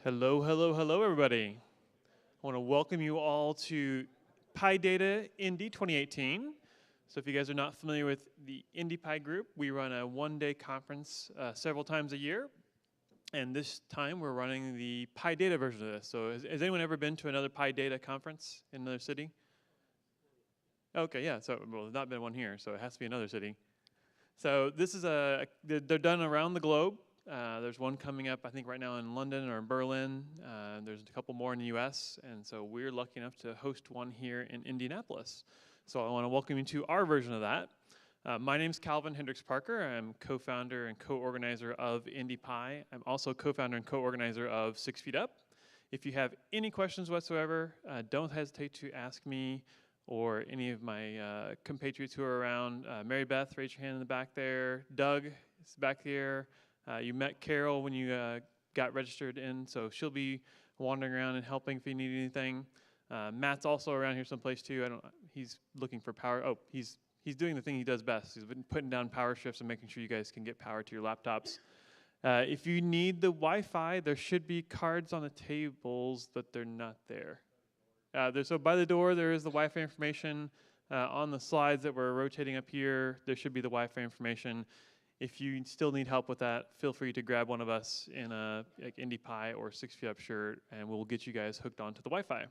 Hello, hello, hello, everybody. I want to welcome you all to PyData Indy 2018. So if you guys are not familiar with the IndyPy group, we run a one-day conference several times a year. And this time we're running the PyData version of this. So has anyone ever been to another PyData conference in another city? Okay, yeah, so well, there's not been one here, so it has to be another city. So this is they're done around the globe. There's one coming up, I think, right now in London or in Berlin. There's a couple more in the US, and so we're lucky enough to host one here in Indianapolis. So I want to welcome you to our version of that. My name's Calvin Hendryx-Parker. I'm co-founder and co-organizer of IndyPy. I'm also co-founder and co-organizer of 6 Feet Up. If you have any questions whatsoever, don't hesitate to ask me or any of my compatriots who are around. Mary Beth, raise your hand in the back there. Doug is back here. You met Carol when you got registered in, so she'll be wandering around and helping if you need anything. Matt's also around here someplace too. He's looking for power. Oh, he's doing the thing he does best. He's been putting down power shifts and making sure you guys can get power to your laptops. If you need the Wi-Fi, there should be cards on the tables, but they're not there. So by the door, there is the Wi-Fi information. On the slides that we're rotating up here, there should be the Wi-Fi information. If you still need help with that, feel free to grab one of us in a IndyPy or 6 Feet Up shirt, and we'll get you guys hooked onto the Wi-Fi.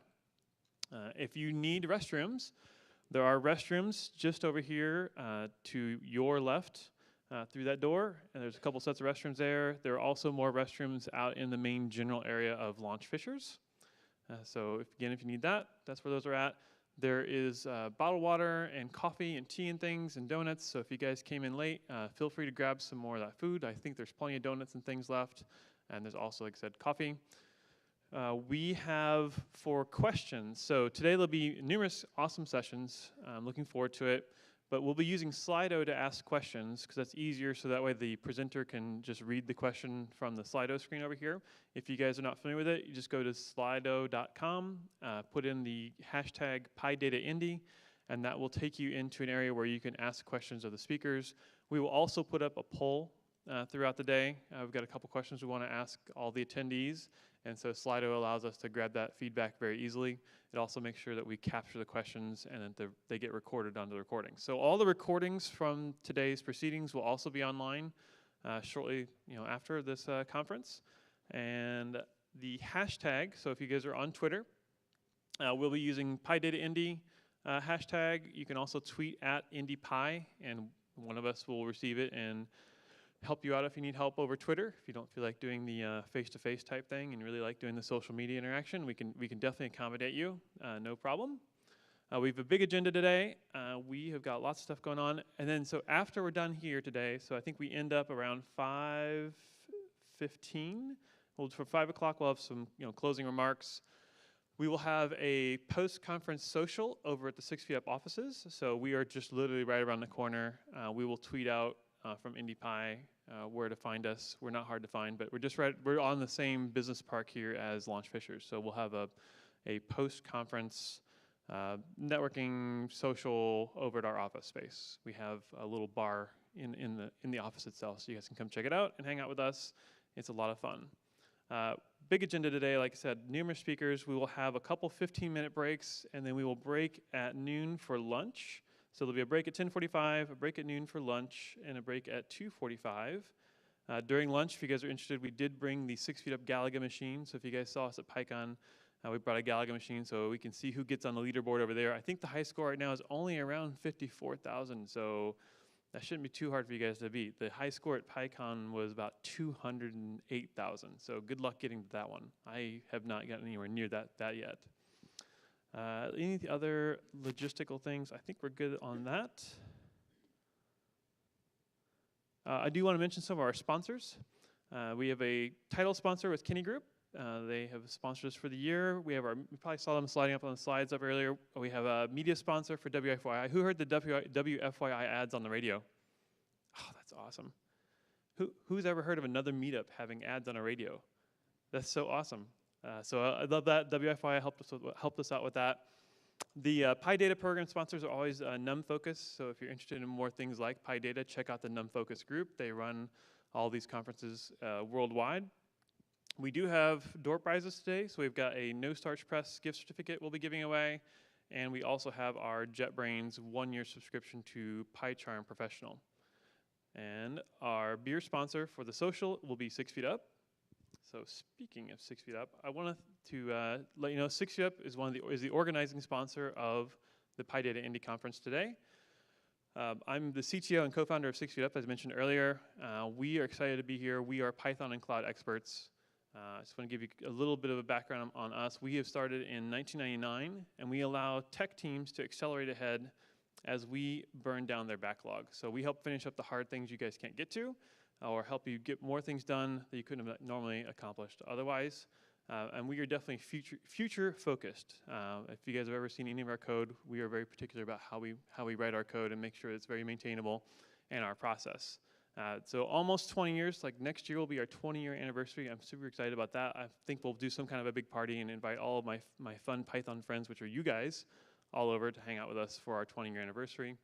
If you need restrooms, there are restrooms just over here to your left through that door, and there's a couple sets of restrooms there. There are also more restrooms out in the main general area of Launch Fishers. So if you need that, that's where those are at. There is bottled water and coffee and tea and things and donuts. So if you guys came in late, feel free to grab some more of that food. I think there's plenty of donuts and things left. And there's also, like I said, coffee. We have for questions. So today there'll be numerous awesome sessions. I'm looking forward to it. But we'll be using Slido to ask questions because that's easier, so that way the presenter can just read the question from the Slido screen over here. If you guys are not familiar with it, you just go to slido.com, put in the hashtag PyData Indy, and that will take you into an area where you can ask questions of the speakers. We will also put up a poll throughout the day. We've got a couple questions we want to ask all the attendees, and so Slido allows us to grab that feedback very easily. It also makes sure that we capture the questions and that they get recorded onto the recording. So all the recordings from today's proceedings will also be online shortly after this conference. And the hashtag, so if you guys are on Twitter, we'll be using PyData Indy hashtag. You can also tweet at IndyPy, and one of us will receive it and help you out if you need help over Twitter. If you don't feel like doing the face-to-face type thing and really like doing the social media interaction, we can definitely accommodate you, no problem. We have a big agenda today. We have got lots of stuff going on. And then so after we're done here today, so I think we end up around 5:15. Well, for 5 o'clock we'll have some closing remarks. We will have a post-conference social over at the 6 Feet Up offices. So we are just literally right around the corner. We will tweet out from IndyPy where to find us. We're not hard to find, but we're on the same business park here as Launch Fishers. So we'll have a post-conference networking social over at our office space. We have a little bar in the office itself, so you guys can come check it out and hang out with us. It's a lot of fun. Big agenda today, like I said, numerous speakers. We will have a couple 15-minute breaks, and then we will break at noon for lunch. So there'll be a break at 10:45, a break at noon for lunch, and a break at 2:45. During lunch, if you guys are interested, we did bring the 6 Feet Up Galaga machine. So if you guys saw us at PyCon, we brought a Galaga machine so we can see who gets on the leaderboard over there. I think the high score right now is only around 54,000, so that shouldn't be too hard for you guys to beat. The high score at PyCon was about 208,000, so good luck getting to that one. I have not gotten anywhere near that yet. Any other logistical things? I think we're good on that. I do want to mention some of our sponsors. We have a title sponsor with Kinney Group. They have sponsored us for the year. We probably saw them sliding up on the slides up earlier. We have a media sponsor for WFYI. Who heard the WFYI ads on the radio? Oh, that's awesome. Who's ever heard of another meetup having ads on a radio? That's so awesome. So I love that. WFYI helped us out with that. The PyData program sponsors are always NUM focused. So if you're interested in more things like PyData, check out the NUM focus group. They run all these conferences worldwide. We do have door prizes today, so we've got a No Starch Press gift certificate we'll be giving away, and we also have our JetBrains 1-year subscription to PyCharm Professional. And our beer sponsor for the social will be 6 Feet Up. So speaking of 6 Feet Up, I wanted to let you know 6 Feet Up is the organizing sponsor of the PyData Indy conference today. I'm the CTO and co-founder of 6 Feet Up, as mentioned earlier. We are excited to be here. We are Python and cloud experts. I just want to give you a little bit of a background on us. We have started in 1999, and we allow tech teams to accelerate ahead as we burn down their backlog. So we help finish up the hard things you guys can't get to, or help you get more things done that you couldn't have normally accomplished otherwise. And we are definitely future focused. If you guys have ever seen any of our code, we are very particular about how we write our code and make sure it's very maintainable in our process. So almost 20 years, like next year will be our 20-year anniversary. I'm super excited about that. I think we'll do some kind of a big party and invite all of my fun Python friends, which are you guys, all over to hang out with us for our 20-year anniversary.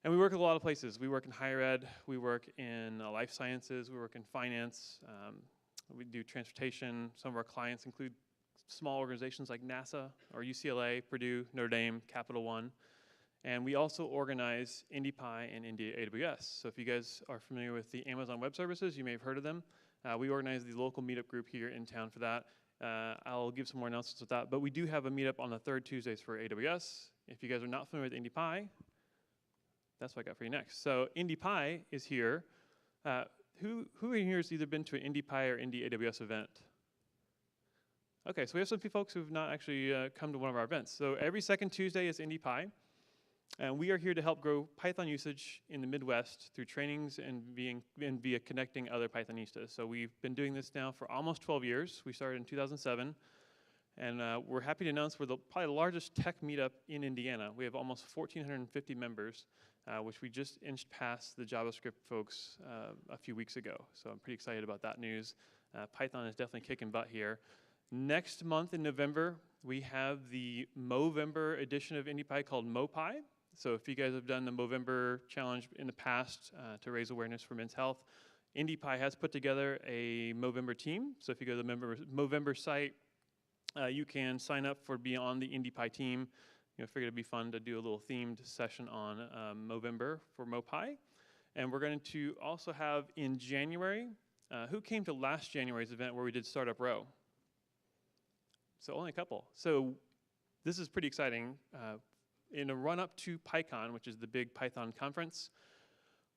And we work at a lot of places. We work in higher ed, we work in life sciences, we work in finance, we do transportation. Some of our clients include small organizations like NASA or UCLA, Purdue, Notre Dame, Capital One. And we also organize IndyPy and Indy AWS. So if you guys are familiar with the Amazon Web Services, you may have heard of them. We organize the local meetup group here in town for that. I'll give some more announcements with that. But we do have a meetup on the third Tuesdays for AWS. If you guys are not familiar with IndyPy, that's what I got for you next. So IndyPy is here. Who in here has either been to an IndyPy or Indy AWS event? Okay, so we have some folks who have not actually come to one of our events. So every second Tuesday is IndyPy. And we are here to help grow Python usage in the Midwest through trainings and via connecting other Pythonistas. So we've been doing this now for almost 12 years. We started in 2007. And we're happy to announce we're probably the largest tech meetup in Indiana. We have almost 1,450 members, which we just inched past the JavaScript folks a few weeks ago. So I'm pretty excited about that news. Python is definitely kicking butt here. Next month in November, we have the Movember edition of IndyPy called MoPy. So if you guys have done the Movember challenge in the past to raise awareness for men's health, IndyPy has put together a Movember team. So if you go to the Movember site, you can sign up for being on the IndyPy team. You know, figured it'd be fun to do a little themed session on Movember for MoPy. And we're going to also have in January, who came to last January's event where we did Startup Row? So only a couple. So this is pretty exciting. In a run-up to PyCon, which is the big Python conference,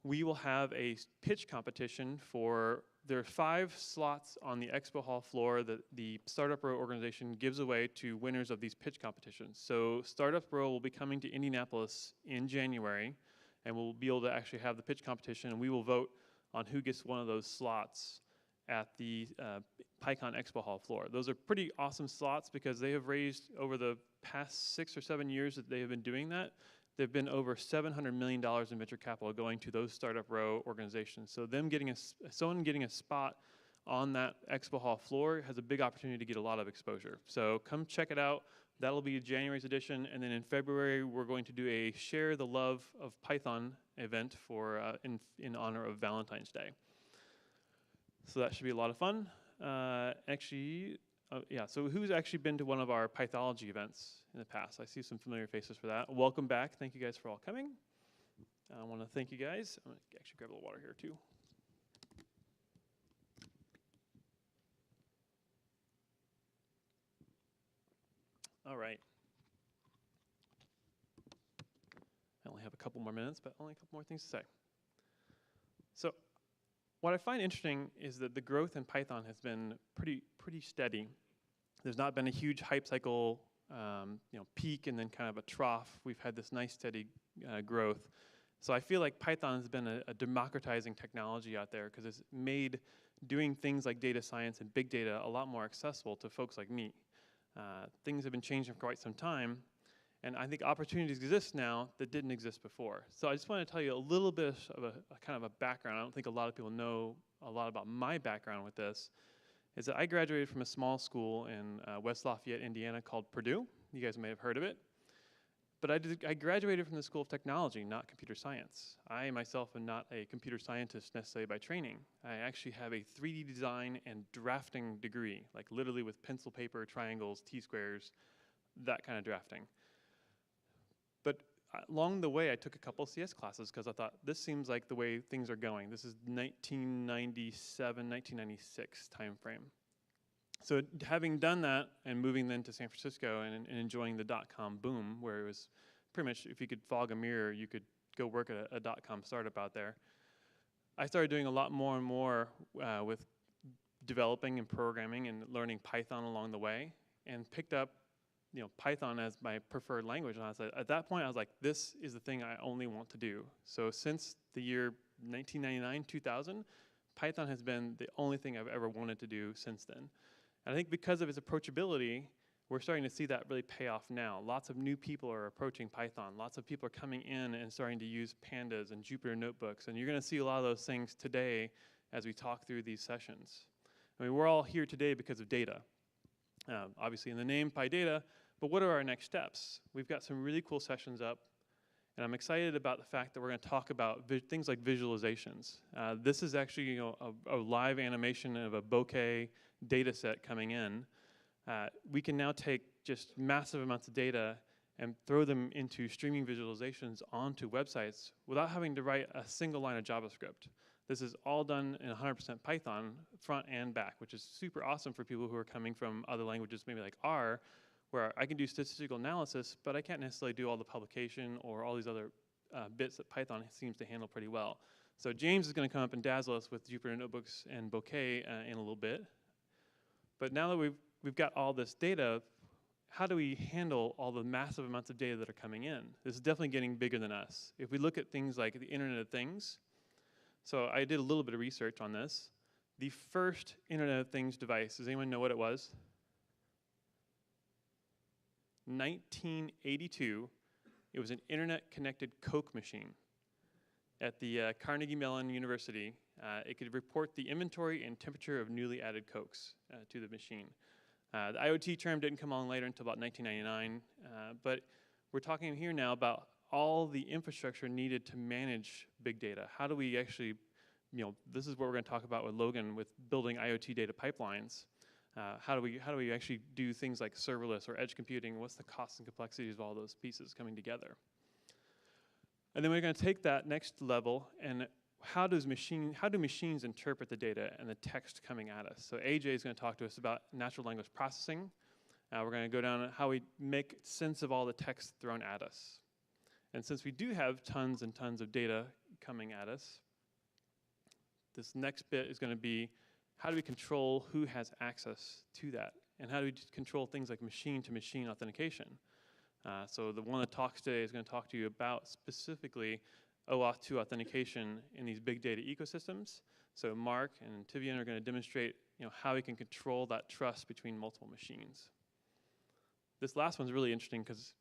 we will have a pitch competition for, there are 5 slots on the expo hall floor that the Startup Row organization gives away to winners of these pitch competitions. So Startup Row will be coming to Indianapolis in January, and we'll be able to actually have the pitch competition, and we will vote on who gets one of those slots at the PyCon expo hall floor. Those are pretty awesome slots because they have raised, over the past 6 or 7 years that they have been doing that, there have been over $700 million in venture capital going to those Startup Row organizations. So them getting someone getting a spot on that expo hall floor has a big opportunity to get a lot of exposure. So come check it out. That'll be January's edition. And then in February, we're going to do a Share the Love of Python event for in honor of Valentine's Day. So that should be a lot of fun. Yeah, so who's actually been to one of our Pythology events in the past? I see some familiar faces for that. Welcome back. Thank you guys for all coming. I want to thank you guys. I'm going to actually grab a little water here too. All right. I only have a couple more minutes, but only a couple more things to say. So what I find interesting is that the growth in Python has been pretty steady. There's not been a huge hype cycle, peak and then kind of a trough. We've had this nice steady growth. So I feel like Python has been a democratizing technology out there because it's made doing things like data science and big data a lot more accessible to folks like me. Things have been changing for quite some time, and I think opportunities exist now that didn't exist before. So I just want to tell you a little bit of a kind of a background. I don't think a lot of people know a lot about my background with this, is that I graduated from a small school in West Lafayette, Indiana called Purdue. You guys may have heard of it. But I graduated from the School of Technology, not computer science. I myself am not a computer scientist necessarily by training. I actually have a 3D design and drafting degree, like literally with pencil, paper, triangles, T-squares, that kind of drafting. But along the way, I took a couple CS classes because I thought, this seems like the way things are going. This is 1997, 1996 timeframe. So having done that and moving then to San Francisco and enjoying the dot-com boom, where it was pretty much, if you could fog a mirror, you could go work at a dot-com startup out there. I started doing a lot more and more with developing and programming and learning Python along the way, and picked up Python as my preferred language. And I said, at that point, I was like, this is the thing I only want to do. So since the year 1999, 2000, Python has been the only thing I've ever wanted to do since then. And I think because of its approachability, we're starting to see that really pay off now. Lots of new people are approaching Python. Lots of people are coming in and starting to use pandas and Jupyter notebooks. And you're going to see a lot of those things today as we talk through these sessions. I mean, we're all here today because of data. Obviously in the name, PyData, but what are our next steps? We've got some really cool sessions up, and I'm excited about the fact that we're going to talk about things like visualizations. This is actually a live animation of a bokeh data set coming in. We can now take just massive amounts of data and throw them into streaming visualizations onto websites without having to write a single line of JavaScript. This is all done in 100% Python, front and back, which is super awesome for people who are coming from other languages, maybe like R, where I can do statistical analysis, but I can't necessarily do all the publication or all these other bits that Python seems to handle pretty well. So James is going to come up and dazzle us with Jupyter Notebooks and Bokeh in a little bit. But now that we've got all this data, how do we handle all the massive amounts of data that are coming in? This is definitely getting bigger than us. If we look at things like the Internet of Things, so I did a little bit of research on this. The first Internet of Things device, does anyone know what it was? 1982, it was an internet-connected Coke machine at the Carnegie Mellon University. It could report the inventory and temperature of newly added Cokes to the machine. The IoT term didn't come along later until about 1999, but we're talking here now about all the infrastructure needed to manage big data. How do we actually, this is what we're going to talk about with Logan with building IoT data pipelines. How do we actually do things like serverless or edge computing? What's the costs and complexities of all those pieces coming together? And then we're going to take that next level and how do machines interpret the data and the text coming at us? So AJ is going to talk to us about natural language processing. We're going to go down how we make sense of all the text thrown at us. And since we do have tons and tons of data coming at us, this next bit is going to be how do we control who has access to that? And how do we control things like machine-to-machine authentication? So the one that talks today is going to talk to you about specifically OAuth 2 authentication in these big data ecosystems. So Mark and Tivian are going to demonstrate how we can control that trust between multiple machines. This last one's really interesting because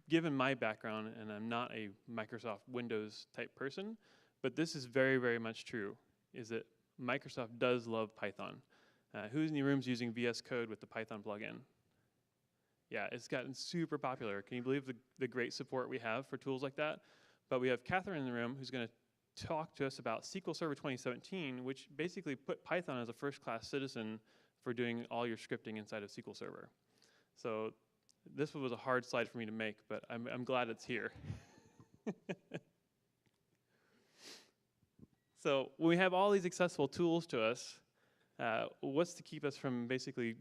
given my background, and I'm not a Microsoft Windows type person, but this is very, very much true, is that Microsoft does love Python. Who's in the room's using VS Code with the Python plugin? Yeah, it's gotten super popular. Can you believe the great support we have for tools like that? But we have Catherine in the room who's going to talk to us about SQL Server 2017, which basically put Python as a first-class citizen for doing all your scripting inside of SQL Server. So this one was a hard slide for me to make, but I'm glad it's here. So when we have all these accessible tools to us, what's to keep us from basically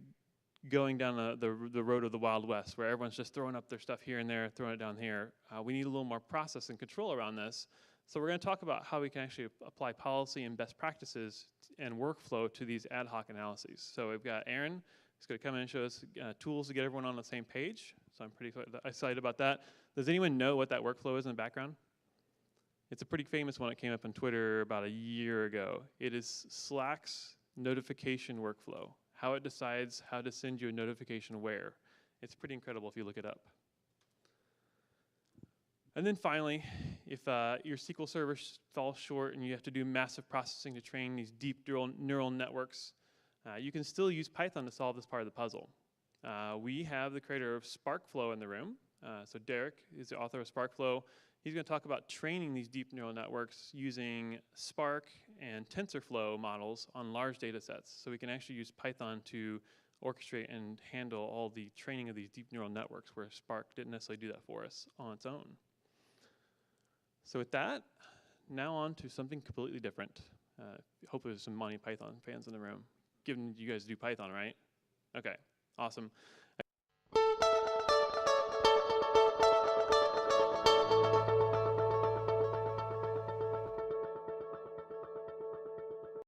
going down the road of the Wild West, where everyone's just throwing up their stuff here and there, throwing it down here? We need a little more process and control around this. So we're going to talk about how we can actually apply policy and best practices and workflow to these ad hoc analyses. So we've got Aaron who's going to come in and show us tools to get everyone on the same page. So I'm pretty excited about that. Does anyone know what that workflow is in the background? It's a pretty famous one. It came up on Twitter about a year ago. It is Slack's notification workflow, how it decides how to send you a notification where. It's pretty incredible if you look it up. And then finally, if your SQL server falls short and you have to do massive processing to train these deep neural networks, you can still use Python to solve this part of the puzzle. We have the creator of SparkFlow in the room. So Derek is the author of SparkFlow. He's going to talk about training these deep neural networks using Spark and TensorFlow models on large data sets. So we can actually use Python to orchestrate and handle all the training of these deep neural networks where Spark didn't necessarily do that for us on its own. So with that, now on to something completely different. Hopefully there's some Monty Python fans in the room, given you guys do Python, right? Okay, awesome.